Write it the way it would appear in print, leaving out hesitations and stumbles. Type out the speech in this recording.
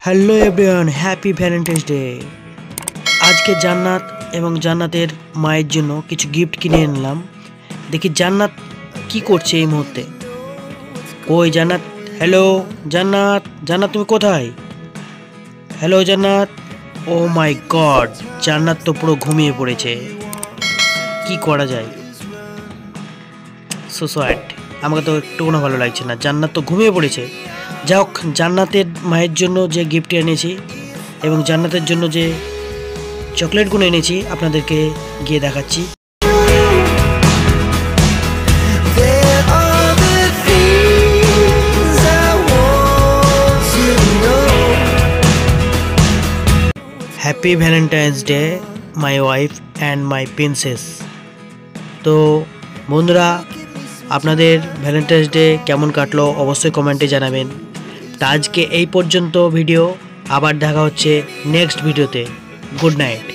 Hello everyone, happy Valentine's day. আজকে জান্নাত এবং জান্নাতের মায়ের জন্য কিছু গিফট কিনে আনলাম। দেখি জান্নাত কি করছে এই মুহূর্তে। কই জান্নাত? হ্যালো জান্নাত, জান্নাত তুমি কোথায়? হ্যালো জান্নাত। ও মাই গড, জান্নাত তো পুরো ঘুমিয়ে পড়েছে। কি করা যায়? So sad. আমাকে তো একটুকুনো ভালো লাগছে না, জান্নাত তো ঘুমিয়ে পড়েছে। যাই হোক, জান্নাতের মায়ের জন্য যে গিফট এনেছি এবং জান্নাতের জন্য যে চকলেটগুলো এনেছি আপনাদেরকে গিয়ে দেখাচ্ছি। Happy Valentine's day my wife and my princess. তো বন্ধুরা, আপনাদের ভ্যালেন্টাইন্স ডে কেমন কাটলো অবশ্যই কমেন্টে জানাবেন। তা আজকে এই পর্যন্ত ভিডিও, আবার দেখা হচ্ছে নেক্সট ভিডিওতে। Good night.